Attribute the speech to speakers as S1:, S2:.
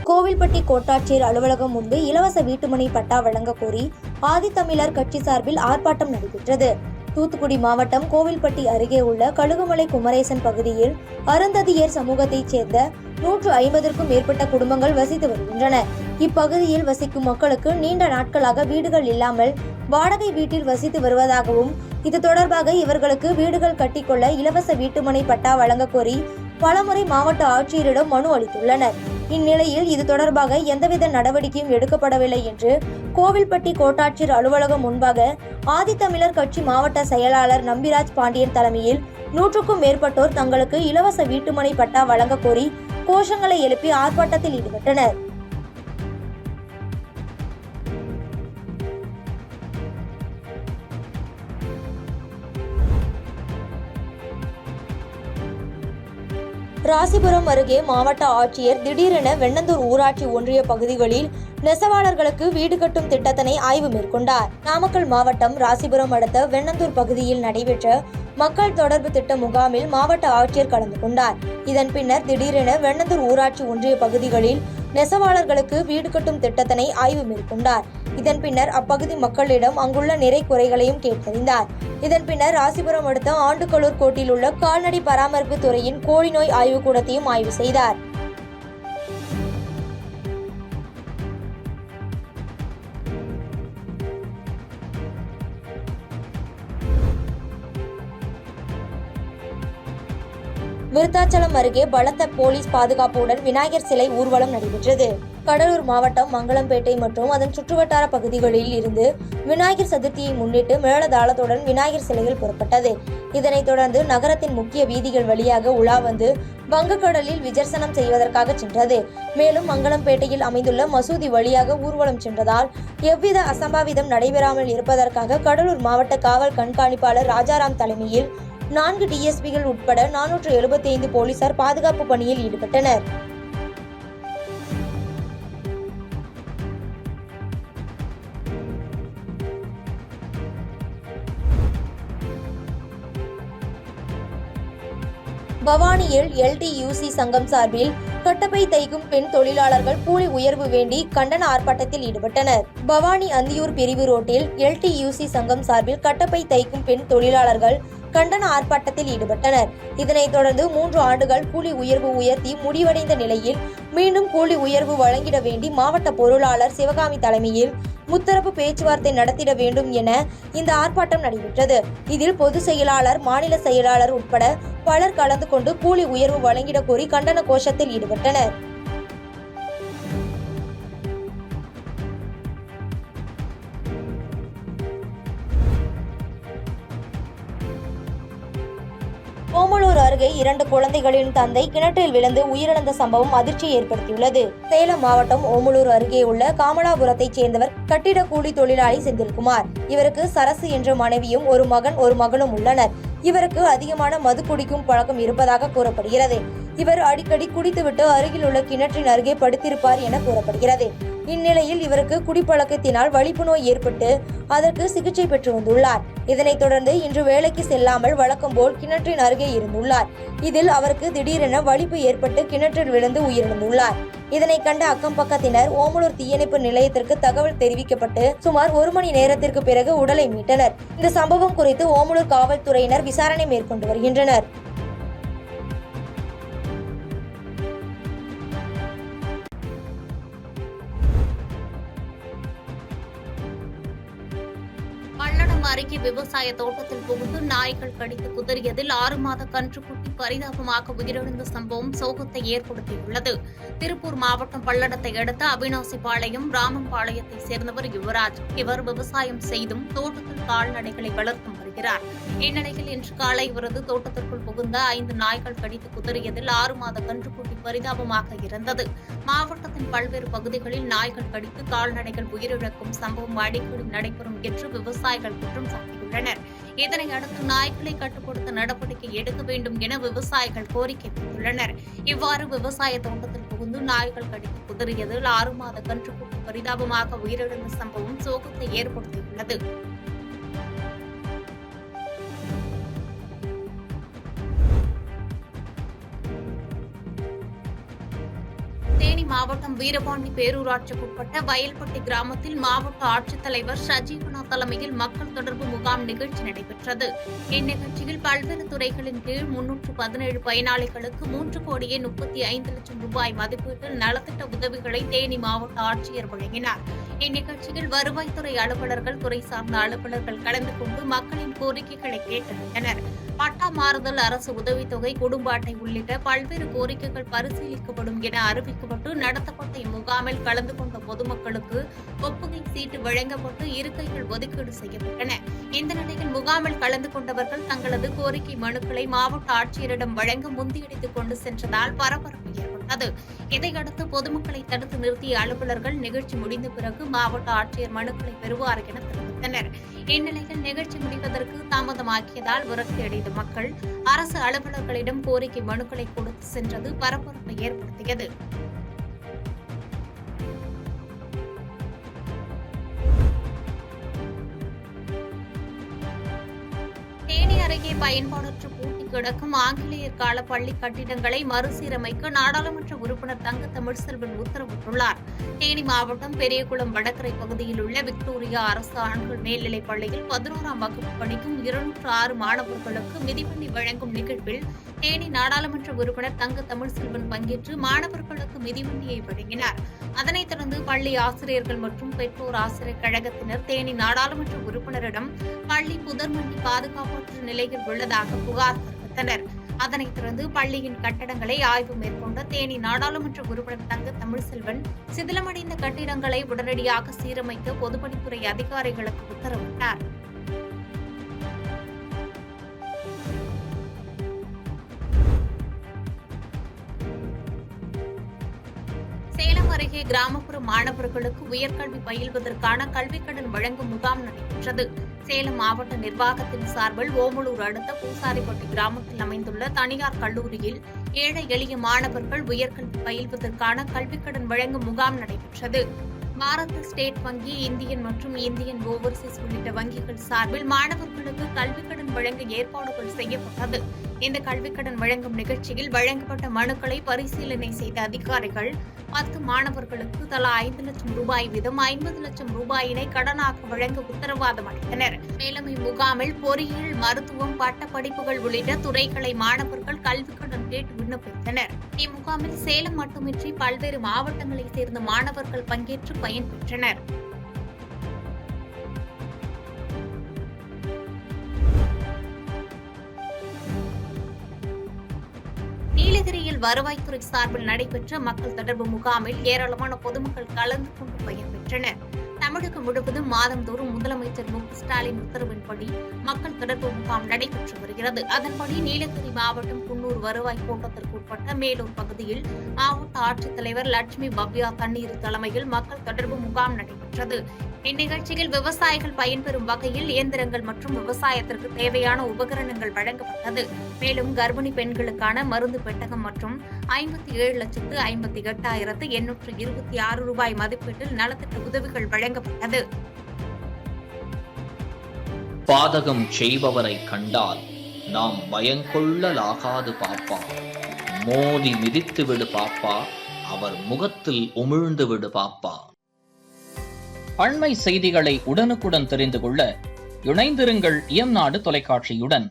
S1: கோவில்பட்டி கோட்டாட்சியர் அலுவலகம் முன்பு இலவச வீட்டுமனை பட்டா வழங்க கோரி ஆதித்தமிழர் கட்சி சார்பில் ஆர்ப்பாட்டம் நடைபெற்றது. தூத்துக்குடி மாவட்டம் கோவில்பட்டி அருகே உள்ள கழுகுமலை குமரேசன் பகுதியில் அருந்ததியர் சமூகத்தைச் சேர்ந்த 150க்கும் மேற்பட்ட குடும்பங்கள் வசித்து வருகின்றன. இப்பகுதியில் வசிக்கும் மக்களுக்கு நீண்ட நாட்களாக வீடுகள் இல்லாமல் வாடகை வீட்டில் வசித்து வருவதாகவும், இது தொடர்பாக இவர்களுக்கு வீடுகள் கட்டிக்கொள்ள இலவச வீட்டுமனை பட்டா வழங்க கோரி பலமுறை மாவட்ட ஆட்சியரிடம் மனு அளித்துள்ளனர். இந்நிலையில் இது தொடர்பாக எந்தவித நடவடிக்கையும் எடுக்கப்படவில்லை என்று கோவில்பட்டி கோட்டாட்சியர் அலுவலகம் முன்பாக ஆதித்தமிழர் கட்சி மாவட்ட செயலாளர் நம்பிராஜ் பாண்டியன் தலைமையில் 100க்கும் மேற்பட்டோர் தங்களுக்கு இலவச வீட்டுமனை பட்டா வழங்க கோரி கோஷங்களை எழுப்பி ஆர்ப்பாட்டத்தில் ஈடுபட்டனர். ராசிபுரம் அருகே மாவட்ட ஆட்சியர் திடீரென வெண்ணந்தூர் ஊராட்சி ஒன்றிய பகுதிகளில் நெசவாளர்களுக்கு வீடு கட்டும் திட்டத்தினை ஆய்வு மேற்கொண்டார். நாமக்கல் மாவட்டம் ராசிபுரம் அடுத்த வெண்ணந்தூர் பகுதியில் நடைபெற்ற மக்கள் தொடர்பு திட்ட முகாமில் மாவட்ட ஆட்சியர் கலந்து கொண்டார். இதன் பின்னர் திடீரென வெண்ணந்தூர் ஊராட்சி ஒன்றிய பகுதிகளில் நெசவாளர்களுக்கு வீடு கட்டும் திட்டத்தினை ஆய்வு மேற்கொண்டார். இதன் பின்னர் அப்பகுதி மக்களிடம் அங்குள்ள நிறை குறைகளையும் கேட்டறிந்தார். இதன் பின்னர் ராசிபுரம் அடுத்த ஆண்டுகளூர் கோட்டில் உள்ள கால்நடை பராமரிப்பு துறையின் கோழி நோய் ஆய்வுக்கூடத்தையும் ஆய்வு செய்தார். விருத்தாச்சலம் அருகே பலத்த போலீஸ் பாதுகாப்புடன் விநாயகர் சிலை ஊர்வலம் நடைபெற்றது. கடலூர் மாவட்டம் மங்களம்பேட்டை மற்றும் அதன் சுற்றுவட்டார பகுதிகளில் இருந்து விநாயகர் சதுர்த்தியை முன்னிட்டு மேளதாளத்துடன் விநாயகர் சிலைகள் புறப்பட்டது. இதனைத் தொடர்ந்து நகரத்தின் முக்கிய வீதிகள் வழியாக உலா வந்து வங்கக்கடலில் விஜர்சனம் செய்வதற்காக சென்றது. மேலும் மங்களம்பேட்டையில் அமைந்துள்ள மசூதி வழியாக ஊர்வலம் சென்றதால் எவ்வித அசம்பாவிதம் நடைபெறாமல் இருப்பதற்காக கடலூர் மாவட்ட காவல் கண்காணிப்பாளர் ராஜாராம் தலைமையில் 4 டிஎஸ்பிகள் உட்பட 475 போலீசார் பாதுகாப்பு பணியில் ஈடுபட்டனர். பவானியில் எல்டியூசி சங்கம் சார்பில் கட்டப்பை தைக்கும் பெண் தொழிலாளர்கள் கூலி உயர்வு வேண்டி கண்டன ஆர்ப்பாட்டத்தில் ஈடுபட்டனர். பவானி அந்தியூர் பிரிவு ரோட்டில் எல்டியூசி சங்கம் சார்பில் கட்டப்பை தைக்கும் பெண் தொழிலாளர்கள் கண்டன ஆர்ப்பாட்டத்தில் ஈடுபட்டனர். இதனைத் தொடர்ந்து 3 ஆண்டுகள் கூலி உயர்வு உயர்த்தி முடிவடைந்த நிலையில் மீண்டும் கூலி உயர்வு வழங்கிட வேண்டி மாவட்ட பொருளாளர் சிவகாமி தலைமையில் முத்தரப்பு பேச்சுவார்த்தை நடத்திட வேண்டும் என இந்த ஆர்ப்பாட்டம் நடைபெற்றது. இதில் பொதுச் செயலாளர், மாநில செயலாளர் உட்பட பலர் கலந்து கொண்டு கூலி உயர்வு வழங்கிட கோரி கண்டன கோஷத்தில் ஈடுபட்டனர். ஓமலூர் அருகே 2 குழந்தைகளின் தந்தை கிணற்றில் விழுந்து உயிரிழந்த சம்பவம் அதிர்ச்சியை ஏற்படுத்தியுள்ளது. சேலம் மாவட்டம் ஓமலூர் அருகே உள்ள காமலாபுரத்தைச் சேர்ந்தவர் கட்டிட கூலி தொழிலாளி செந்தில்குமார். இவருக்கு சரசு என்ற மனைவியும் ஒரு மகன் ஒரு மகளும் உள்ளனர். இவருக்கு அதிகமான மது குடிக்கும் பழக்கம் இருப்பதாக கூறப்படுகிறது. இவர் அடிக்கடி குடித்துவிட்டு அருகில் உள்ள கிணற்றின் அருகே படுத்திருப்பார் என கூறப்படுகிறது. இந்நிலையில் இவருக்கு குடிப்பழக்கத்தினால் வலிப்பு நோய் ஏற்பட்டு அதற்கு சிகிச்சை பெற்று வந்துள்ளார். இதனைத் தொடர்ந்து இன்று வேலைக்கு செல்லாமல் வழக்கம் போல் கிணற்றின் அருகே இருந்துள்ளார். இதில் அவருக்கு திடீரென வலிப்பு ஏற்பட்டு கிணற்றில் விழுந்து உயிரிழந்துள்ளார். இதனை கண்ட அக்கம் பக்கத்தினர் ஓமலூர் தீயணைப்பு நிலையத்திற்கு தகவல் தெரிவிக்கப்பட்டு சுமார் 1 மணி நேரத்திற்கு பிறகு உடலை மீட்டனர். இந்த சம்பவம் குறித்து ஓமலூர் காவல்துறையினர் விசாரணை மேற்கொண்டு வருகின்றனர்.
S2: பல்லடம் அருகே விவசாய தோட்டத்தில் புகுந்து நாய்கள் கடித்து குதறியதில் 6 மாத கன்றுக்குட்டி பரிதாபமாக உயிரிழந்த சம்பவம் சோகத்தை ஏற்படுத்தியுள்ளது. திருப்பூர் மாவட்டம் பல்லடத்தை அடுத்த அவினாசிபாளையம் ராமம்பாளையத்தை சேர்ந்தவர் யுவராஜ். இவர் விவசாயம் செய்தும் தோட்டத்தில் கால்நடைகளை வளர்த்தும் வருகிறார். இந்நிலையில் இன்று காலை இவரது தோட்டத்திற்குள் புகுந்த 5 நாய்கள் கடித்து குதறியதில் 6 மாத கன்றுக்குட்டி பரிதாபமாக இறந்தது. மாவட்டத்தின் பல்வேறு பகுதிகளில் நாய்கள் கடித்து கால்நடைகள் உயிரிழக்கும் சம்பவம் அடிக்கடி நடைபெறும் என்று விவசாயிகள் குற்றம் சாட்டியுள்ளனர். இதனை அடுத்து நாய்களை கட்டுப்படுத்த நடவடிக்கை எடுக்க வேண்டும் என விவசாயிகள் கோரிக்கை விடுத்துள்ளனர். இவ்வாறு விவசாய தோட்டத்தில் புகுந்து நாய்கள் கடித்து குதறியதில் 6 மாத கன்றுக்குட்டி பரிதாபமாக உயிரிழந்த சம்பவம் சோகத்தை ஏற்படுத்தியுள்ளது. தேனி மாவட்டம் வீரபாண்டி பேரூராட்சிக்குட்பட்ட வயல்பட்டி கிராமத்தில் மாவட்ட ஆட்சித்தலைவர் சஜீவனா தலைமையில் மக்கள் தொடர்பு முகாம் நிகழ்ச்சி நடைபெற்றது. இந்நிகழ்ச்சியில் பல்வேறு துறைகளின் கீழ் 317 பயனாளிகளுக்கு 3,35,00,000 ரூபாய் மதிப்பீட்டில் நலத்திட்ட உதவிகளை தேனி மாவட்ட ஆட்சியர் வழங்கினார். இந்நிகழ்ச்சியில் வருவாய்த்துறை அலுவலர்கள், துறை சார்ந்த அலுவலர்கள் கலந்து கொண்டு மக்களின் கோரிக்கைகளை கேட்டறிந்தனர். பட்டா மாறுதல், அரசு உதவித்தொகை, குடும்ப அட்டை உள்ளிட்ட பல்வேறு கோரிக்கைகள் பரிசீலிக்கப்படும் என அறிவிக்கப்பட்டு நடத்தப்பட்ட இம்முகாமில் கலந்து கொண்ட பொதுமக்களுக்கு ஒப்புகை சீட்டு வழங்கப்பட்டு இருக்கைகள் ஒதுக்கீடு செய்யப்பட்டன. இந்த நிலையில் முகாமில் கலந்து கொண்டவர்கள் தங்களது கோரிக்கை மனுக்களை மாவட்ட ஆட்சியரிடம் வழங்க முந்தியடித்துக் கொண்டு சென்றதால் பரபரப்பு ஏற்பட்டது. இதையடுத்து பொதுமக்களை தடுத்து நிறுத்திய அலுவலர்கள் நிகழ்ச்சி முடிந்த பிறகு மாவட்ட ஆட்சியர் மனுக்களை பெறுவார் என தெரிவித்தனர். இந்நிலையில் நிகழ்ச்சி முடிவதற்கு தாமதமாக்கியதால் விரக்தியடைந்த மக்கள் அரசு அலுவலர்களிடம் கோரிக்கை மனுக்களை கொடுத்து சென்றது பரபரப்பை ஏற்படுத்தியது. தேனி அருகே பயன்பாடற்று பூட்டி கிடக்கும் ஆங்கிலேயர் கால பள்ளி கட்டிடங்களை மறுசீரமைக்க நாடாளுமன்ற உறுப்பினர் தங்க தமிழ்செல்வன் உத்தரவிட்டுள்ளார். தேனி மாவட்டம் பெரியகுளம் வடகரை பகுதியில் உள்ள விக்டோரியா அரசு ஆண்கள் மேல்நிலைப் பள்ளியில் 11ஆம் வகுப்பு படிக்கும் 206 மாணவர்களுக்கு மிதிவண்டி வழங்கும் நிகழ்வில் தேனி நாடாளுமன்ற உறுப்பினர் தங்க தமிழ்செல்வன் பங்கேற்று மாணவர்களுக்கு மிதிவண்டியை வழங்கினார். அதனைத் தொடர்ந்து பள்ளி ஆசிரியர்கள் மற்றும் பெற்றோர் ஆசிரியர் கழகத்தினர் தேனி நாடாளுமன்ற உறுப்பினரிடம் பள்ளி புதர்மண்டி பாதுகாப்பற்ற நிலையில் உள்ளதாக புகார் தெரிவித்தனர். அதனைத் தொடர்ந்து பள்ளியின் கட்டடங்களை ஆய்வு மேற்கொண்ட தேனி நாடாளுமன்ற உறுப்பினர் தங்க தமிழ்செல்வன் சிதிலமடைந்த கட்டிடங்களை உடனடியாக சீரமைக்க பொதுப்பணித்துறை அதிகாரிகளுக்கு உத்தரவிட்டார். சேலம் அருகே கிராமப்புற மாணவர்களுக்கு உயர்கல்வி பயில்வதற்கான கல்விக்கடன் வழங்கும் முகாம் நடைபெற்றது. சேலம் மாவட்ட நிர்வாகத்தின் சார்பில் ஓமலூர் அடுத்த பூசாரிப்பட்டி கிராமத்தில் அமைந்துள்ள தனியார் கல்லூரியில் ஏழை எளிய மாணவர்கள் உயர்கல்வி பயில்வதற்கான கல்விக்கடன் வழங்கும் முகாம் நடைபெற்றது. பாரத ஸ்டேட் வங்கி, இந்தியன் மற்றும் இந்தியன் ஓவர்சீஸ் உள்ளிட்ட வங்கிகள் சார்பில் மாணவர்களுக்கு கல்விக்கடன் வழங்க ஏற்பாடுகள் செய்யப்பட்டது. இந்த கல்விக்கடன் வழங்கும் நிகழ்ச்சியில் வழங்கப்பட்ட மனுக்களை பரிசீலனை செய்த அதிகாரிகள் 10 மாணவர்களுக்கு தலா 5 லட்சம் ரூபாய் வீதம் 50 லட்சம் ரூபாயினை கடனாக வழங்க உத்தரவாதம் அளித்தனர். மேலும் இம்முகாமில் பொறியியல், மருத்துவம், பட்ட படிப்புகள் உள்ளிட்ட துறைகளை மாணவர்கள் கல்விக்கடன் கேட்டு விண்ணப்பித்தனர். இம்முகாமில் சேலம் மட்டுமின்றி பல்வேறு மாவட்டங்களைச் சேர்ந்த மாணவர்கள் பங்கேற்று பயன்பெற்றனர். நீலகிரியில் வருவாய்த்துறை சார்பில் நடைபெற்ற மக்கள் தொடர்பு முகாமில் ஏராளமான பொதுமக்கள் கலந்து கொண்டு பயன்பெற்றனர். தமிழகம் முழுவதும் மாதந்தோறும் முதலமைச்சர் மு க ஸ்டாலின் உத்தரவின்படி மக்கள் தொடர்பு முகாம் நடைபெற்று வருகிறது. அதன்படி நீலகிரி மாவட்டம் குன்னூர் வருவாய் கோட்டத்திற்கு உட்பட்ட மேலூர் பகுதியில் மாவட்ட ஆட்சித்தலைவர் லட்சுமி பவ்யா தண்ணீர் தலைமையில் மக்கள் தொடர்பு முகாம் நடைபெற்றது. இந்நிகழ்ச்சியில் விவசாயிகள் பயன்பெறும் வகையில் இயந்திரங்கள் மற்றும் விவசாயத்திற்கு தேவையான உபகரணங்கள் வழங்கப்பட்டது. மேலும் கர்ப்பிணி பெண்களுக்கான மருந்து பெட்டகம் மற்றும் 57,58,826 ரூபாய் மதிப்பீட்டில் நலத்திட்ட உதவிகள் வழங்கப்பட்டது.
S3: பாதகம் செய்பவரை கண்டால் நாம் பயங்கொள்ளலாகாது பாப்பா, மோதி மிதித்து விடு பாப்பா, அவர் முகத்தில் உமிழ்ந்து விடு பாப்பா. அண்மை செய்திகளை உடனுக்குடன் தெரிந்து கொள்ள இணைந்திருங்கள் எம் நாடு தொலைக்காட்சியுடன்.